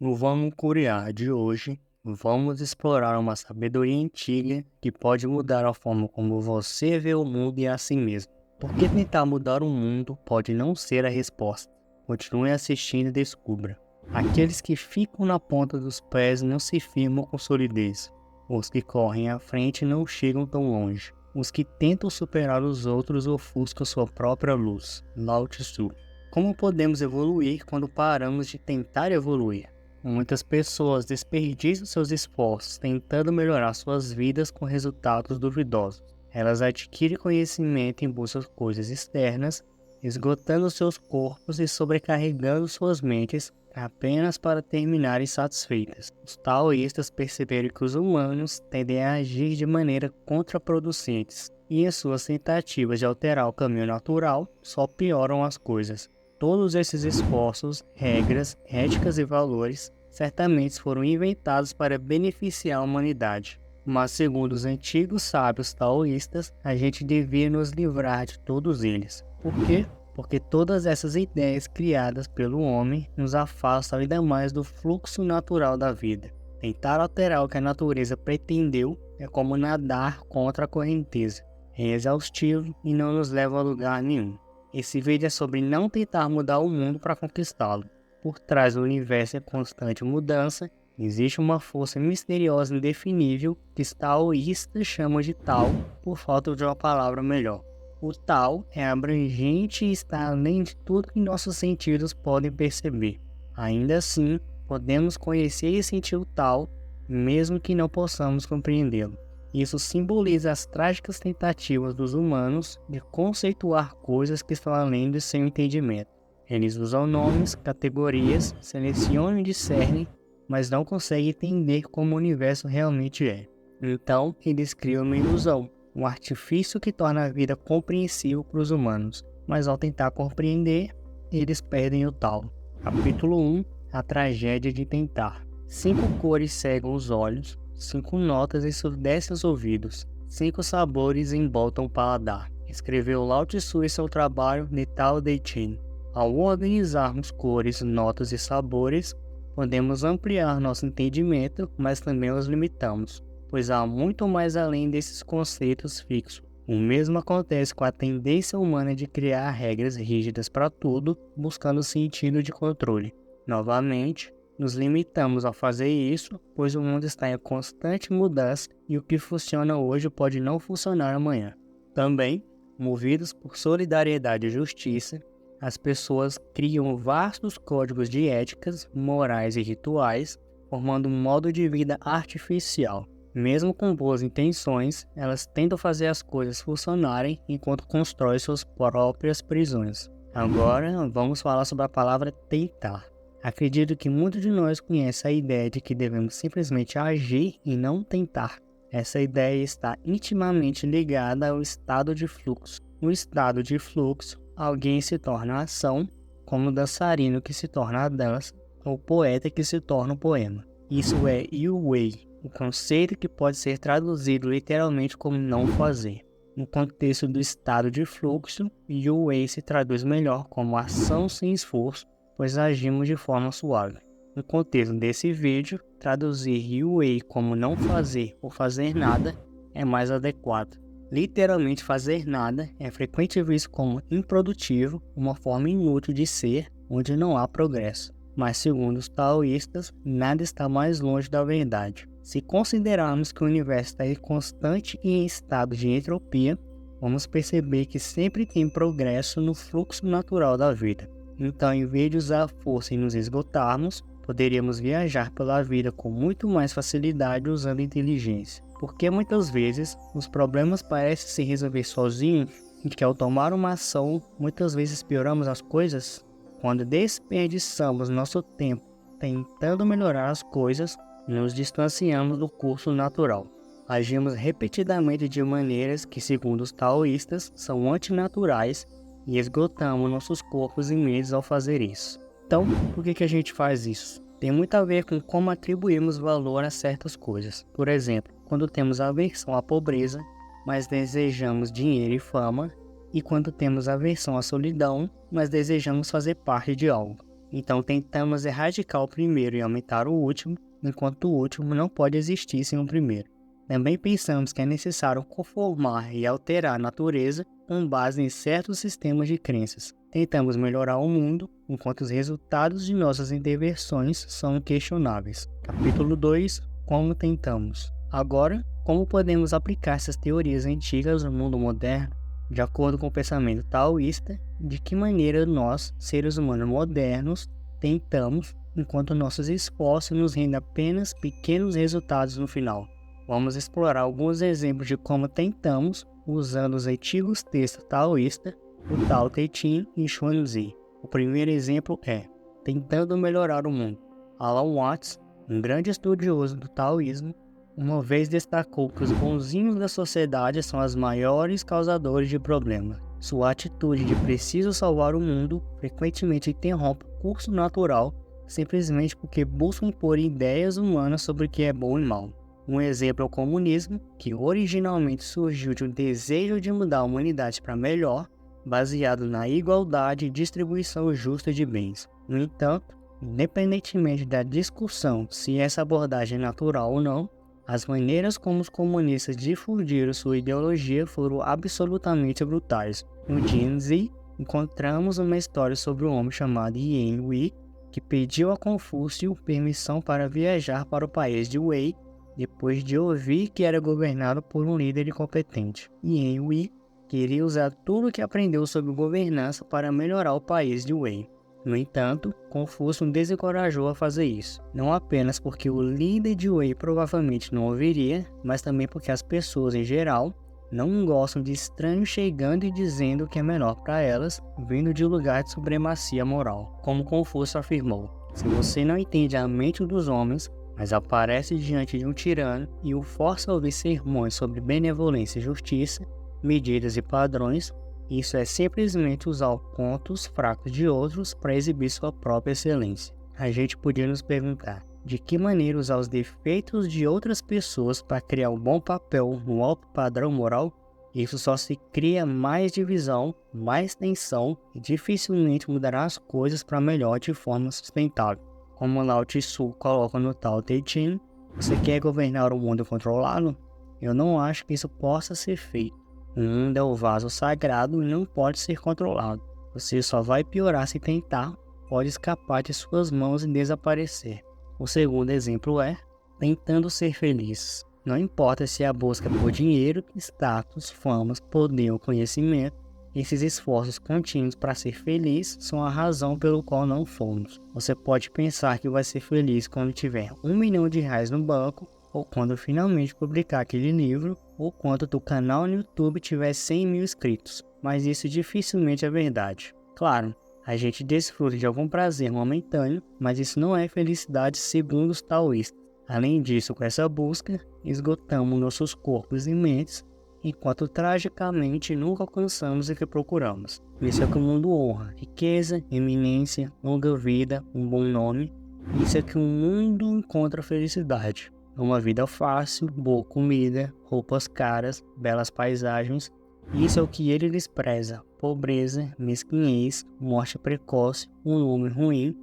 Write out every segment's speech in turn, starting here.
No Vamos Curiar de hoje, vamos explorar uma sabedoria antiga que pode mudar a forma como você vê o mundo e a si mesmo. Porque tentar mudar o mundo pode não ser a resposta. Continue assistindo e descubra. Aqueles que ficam na ponta dos pés não se firmam com solidez. Os que correm à frente não chegam tão longe. Os que tentam superar os outros ofuscam sua própria luz. Lao Tzu. Como podemos evoluir quando paramos de tentar evoluir? Muitas pessoas desperdiçam seus esforços tentando melhorar suas vidas com resultados duvidosos. Elas adquirem conhecimento em busca de coisas externas, esgotando seus corpos e sobrecarregando suas mentes apenas para terminarem satisfeitas. Os taoístas perceberam que os humanos tendem a agir de maneira contraproducentes e em suas tentativas de alterar o caminho natural só pioram as coisas. Todos esses esforços, regras, éticas e valores certamente foram inventados para beneficiar a humanidade. Mas segundo os antigos sábios taoístas, a gente devia nos livrar de todos eles. Por quê? Porque todas essas ideias criadas pelo homem nos afastam ainda mais do fluxo natural da vida. Tentar alterar o que a natureza pretendeu é como nadar contra a correnteza. É exaustivo e não nos leva a lugar nenhum. Esse vídeo é sobre não tentar mudar o mundo para conquistá-lo. Por trás do universo em constante mudança, existe uma força misteriosa e indefinível que os taoístas chamam de Tao, por falta de uma palavra melhor. O Tao é abrangente e está além de tudo que nossos sentidos podem perceber. Ainda assim, podemos conhecer e sentir o Tao, mesmo que não possamos compreendê-lo. Isso simboliza as trágicas tentativas dos humanos de conceituar coisas que estão além do seu entendimento. Eles usam nomes, categorias, selecionam e discernem, mas não conseguem entender como o universo realmente é. Então, eles criam uma ilusão, um artifício que torna a vida compreensível para os humanos, mas ao tentar compreender, eles perdem o tal. Capítulo 1. A tragédia de tentar. 5 cores cegam os olhos, 5 notas ensurdecem os ouvidos, 5 sabores emboltam o paladar. Escreveu Lao Tzu em seu trabalho de Tao Te Ching. Ao organizarmos cores, notas e sabores, podemos ampliar nosso entendimento, mas também os limitamos, pois há muito mais além desses conceitos fixos. O mesmo acontece com a tendência humana de criar regras rígidas para tudo, buscando sentido de controle. Novamente, nos limitamos a fazer isso, pois o mundo está em constante mudança e o que funciona hoje pode não funcionar amanhã. Também, movidos por solidariedade e justiça, as pessoas criam vastos códigos de éticas, morais e rituais, formando um modo de vida artificial. Mesmo com boas intenções, elas tentam fazer as coisas funcionarem enquanto constroem suas próprias prisões. Agora, vamos falar sobre a palavra tentar. Acredito que muitos de nós conhecem a ideia de que devemos simplesmente agir e não tentar. Essa ideia está intimamente ligada ao estado de fluxo. No estado de fluxo, alguém se torna a ação, como o dançarino que se torna a dança, ou o poeta que se torna o poema. Isso é Yu-Wei, o conceito que pode ser traduzido literalmente como não fazer. No contexto do estado de fluxo, Yu-Wei se traduz melhor como ação sem esforço, pois agimos de forma suave. No contexto desse vídeo, traduzir Yu-Wei como não fazer ou fazer nada é mais adequado. Literalmente fazer nada é frequentemente visto como improdutivo, uma forma inútil de ser, onde não há progresso. Mas segundo os taoístas, nada está mais longe da verdade. Se considerarmos que o universo está em constante e em estado de entropia, vamos perceber que sempre tem progresso no fluxo natural da vida. Então, em vez de usar a força e nos esgotarmos, poderíamos viajar pela vida com muito mais facilidade usando inteligência. Porque muitas vezes os problemas parecem se resolver sozinhos e que ao tomar uma ação, muitas vezes pioramos as coisas. Quando desperdiçamos nosso tempo tentando melhorar as coisas, nos distanciamos do curso natural. Agimos repetidamente de maneiras que, segundo os taoístas, são antinaturais e esgotamos nossos corpos e mentes ao fazer isso. Então, por que a gente faz isso? Tem muito a ver com como atribuímos valor a certas coisas. Por exemplo, quando temos aversão à pobreza, mas desejamos dinheiro e fama, e quando temos aversão à solidão, mas desejamos fazer parte de algo. Então tentamos erradicar o primeiro e aumentar o último, enquanto o último não pode existir sem o primeiro. Também pensamos que é necessário conformar e alterar a natureza com base em certos sistemas de crenças. Tentamos melhorar o mundo, enquanto os resultados de nossas intervenções são questionáveis. Capítulo 2. Como tentamos? Agora, como podemos aplicar essas teorias antigas no mundo moderno? De acordo com o pensamento taoísta, de que maneira nós, seres humanos modernos, tentamos, enquanto nossos esforços nos rendem apenas pequenos resultados no final. Vamos explorar alguns exemplos de como tentamos usando os antigos textos taoístas, o Tao Te Ching e Xuanzi. O primeiro exemplo é Tentando Melhorar o Mundo. Alan Watts, um grande estudioso do taoísmo, uma vez destacou que os bonzinhos da sociedade são os maiores causadores de problemas. Sua atitude de preciso salvar o mundo frequentemente interrompe o curso natural simplesmente porque buscam impor ideias humanas sobre o que é bom e mal. Um exemplo é o comunismo, que originalmente surgiu de um desejo de mudar a humanidade para melhor, baseado na igualdade e distribuição justa de bens. No entanto, independentemente da discussão se essa abordagem é natural ou não, as maneiras como os comunistas difundiram sua ideologia foram absolutamente brutais. No Jianzi, encontramos uma história sobre um homem chamado Yan Hui, que pediu a Confúcio permissão para viajar para o país de Wei, depois de ouvir que era governado por um líder incompetente. Yan Hui queria usar tudo o que aprendeu sobre governança para melhorar o país de Wei. No entanto, Confúcio o desencorajou a fazer isso, não apenas porque o líder de Wei provavelmente não ouviria, mas também porque as pessoas em geral não gostam de estranhos chegando e dizendo o que é melhor para elas, vindo de um lugar de supremacia moral. Como Confúcio afirmou, se você não entende a mente dos homens, mas aparece diante de um tirano e o força a ouvir sermões sobre benevolência e justiça, medidas e padrões, isso é simplesmente usar pontos fracos de outros para exibir sua própria excelência. A gente podia nos perguntar, de que maneira usar os defeitos de outras pessoas para criar um bom papel no alto padrão moral? Isso só se cria mais divisão, mais tensão e dificilmente mudará as coisas para melhor de forma sustentável. Como Lao Tzu coloca no Tao Te Ching, você quer governar o mundo e controlá-lo? Eu não acho que isso possa ser feito. O mundo é o vaso sagrado e não pode ser controlado. Você só vai piorar se tentar, pode escapar de suas mãos e desaparecer. O segundo exemplo é tentando ser feliz. Não importa se é a busca por dinheiro, status, fama, poder ou conhecimento, esses esforços contínuos para ser feliz são a razão pelo qual não fomos. Você pode pensar que vai ser feliz quando tiver R$1 milhão no banco, ou quando finalmente publicar aquele livro, ou quando teu canal no YouTube tiver 100 mil inscritos, mas isso dificilmente é verdade. Claro, a gente desfruta de algum prazer momentâneo, mas isso não é felicidade segundo os taoístas. Além disso, com essa busca, esgotamos nossos corpos e mentes, enquanto tragicamente nunca alcançamos o que procuramos. Isso é que o mundo honra: riqueza, eminência, longa vida, um bom nome. Isso é que o mundo encontra felicidade. Uma vida fácil, boa comida, roupas caras, belas paisagens. Isso é o que ele despreza: pobreza, mesquinhez, morte precoce, um nome ruim.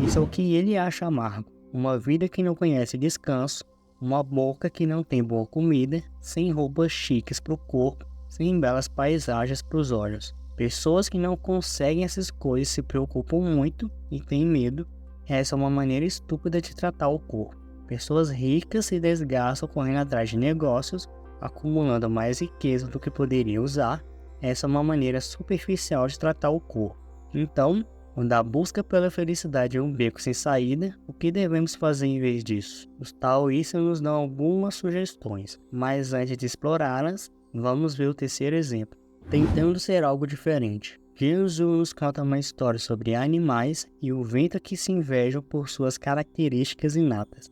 Isso é o que ele acha amargo: uma vida que não conhece descanso, uma boca que não tem boa comida, sem roupas chiques para o corpo, sem belas paisagens para os olhos. Pessoas que não conseguem essas coisas se preocupam muito e têm medo. Essa é uma maneira estúpida de tratar o corpo. Pessoas ricas se desgastam correndo atrás de negócios, acumulando mais riqueza do que poderiam usar. Essa é uma maneira superficial de tratar o corpo. Então, quando a busca pela felicidade é um beco sem saída, o que devemos fazer em vez disso? Os taoístas nos dão algumas sugestões, mas antes de explorá-las, vamos ver o terceiro exemplo. Tentando ser algo diferente. Jesus nos conta uma história sobre animais e o vento que se invejam por suas características inatas.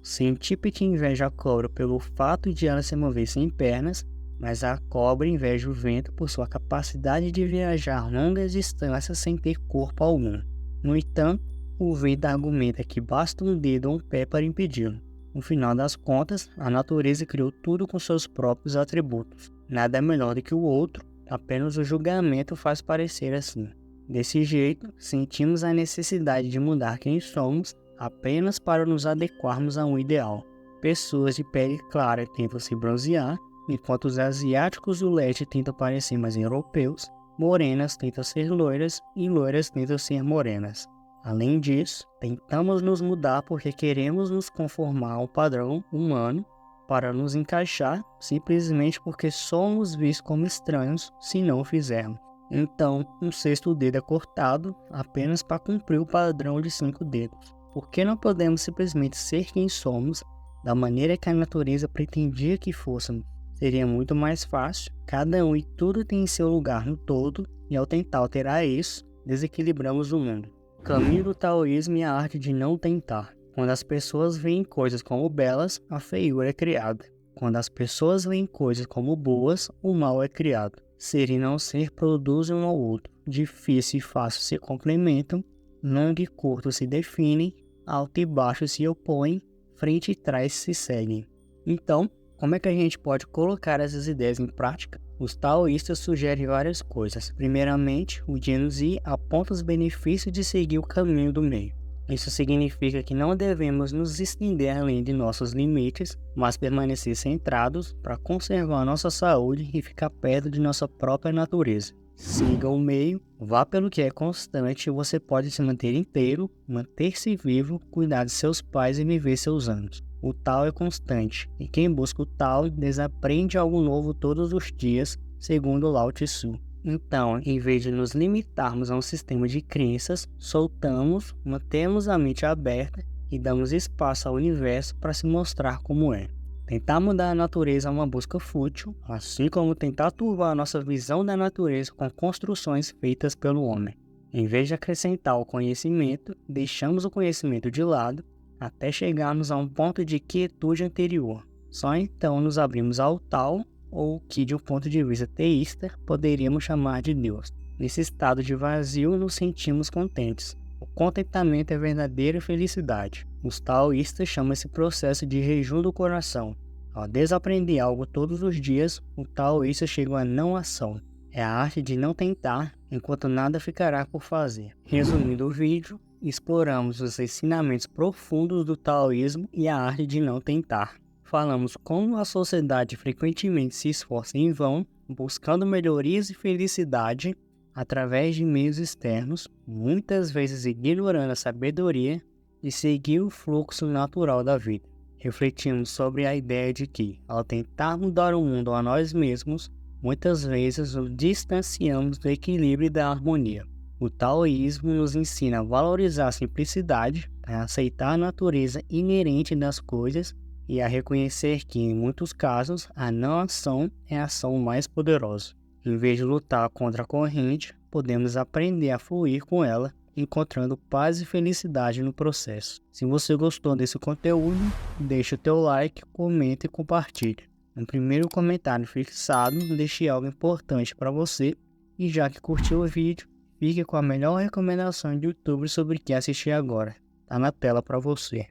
O centípede inveja a cobra pelo fato de ela se mover sem pernas, mas a cobra inveja o vento por sua capacidade de viajar longas distâncias sem ter corpo algum. No entanto, o vento argumenta que basta um dedo ou um pé para impedi-lo. No final das contas, a natureza criou tudo com seus próprios atributos. Nada é melhor do que o outro, apenas o julgamento faz parecer assim. Desse jeito, sentimos a necessidade de mudar quem somos apenas para nos adequarmos a um ideal. Pessoas de pele clara tentam se bronzear, enquanto os asiáticos do leste tentam parecer mais europeus, morenas tentam ser loiras e loiras tentam ser morenas. Além disso, tentamos nos mudar porque queremos nos conformar ao padrão humano para nos encaixar, simplesmente porque somos vistos como estranhos se não o fizermos. Então, um sexto dedo é cortado apenas para cumprir o padrão de 5 dedos. Por que não podemos simplesmente ser quem somos, da maneira que a natureza pretendia que fôssemos? Seria muito mais fácil, cada um e tudo tem seu lugar no todo, e ao tentar alterar isso, desequilibramos o mundo. O caminho do taoísmo é a arte de não tentar. Quando as pessoas veem coisas como belas, a feiura é criada. Quando as pessoas veem coisas como boas, o mal é criado. Ser e não ser produzem um ao outro. Difícil e fácil se complementam, longo e curto se definem, alto e baixo se opõem, frente e trás se seguem. Então, como é que a gente pode colocar essas ideias em prática? Os taoístas sugerem várias coisas. Primeiramente, o Jianzi aponta os benefícios de seguir o caminho do meio. Isso significa que não devemos nos estender além de nossos limites, mas permanecer centrados para conservar nossa saúde e ficar perto de nossa própria natureza. Siga o meio, vá pelo que é constante e você pode se manter inteiro, manter-se vivo, cuidar de seus pais e viver seus anos. O Tao é constante, e quem busca o Tao desaprende algo novo todos os dias, segundo Lao Tzu. Então, em vez de nos limitarmos a um sistema de crenças, soltamos, mantemos a mente aberta e damos espaço ao universo para se mostrar como é. Tentar mudar a natureza é uma busca fútil, assim como tentar turvar a nossa visão da natureza com construções feitas pelo homem. Em vez de acrescentar o conhecimento, deixamos o conhecimento de lado até chegarmos a um ponto de quietude anterior. Só então nos abrimos ao Tao, ou que de um ponto de vista teísta poderíamos chamar de Deus. Nesse estado de vazio nos sentimos contentes. O contentamento é verdadeira felicidade. Os taoístas chamam esse processo de jejum do coração. Ao desaprender algo todos os dias, o taoísta chega à não ação. É a arte de não tentar, enquanto nada ficará por fazer. Resumindo o vídeo, exploramos os ensinamentos profundos do taoísmo e a arte de não tentar. Falamos como a sociedade frequentemente se esforça em vão, buscando melhorias e felicidade através de meios externos, muitas vezes ignorando a sabedoria de seguir o fluxo natural da vida. Refletimos sobre a ideia de que, ao tentar mudar o mundo a nós mesmos, muitas vezes nos distanciamos do equilíbrio e da harmonia. O taoísmo nos ensina a valorizar a simplicidade, a aceitar a natureza inerente das coisas e a reconhecer que, em muitos casos, a não ação é a ação mais poderosa. Em vez de lutar contra a corrente, podemos aprender a fluir com ela, encontrando paz e felicidade no processo. Se você gostou desse conteúdo, deixe o teu like, comente e compartilhe. No primeiro comentário fixado, deixe algo importante para você e já que curtiu o vídeo, fique com a melhor recomendação de YouTube sobre o que assistir agora. Tá na tela para você.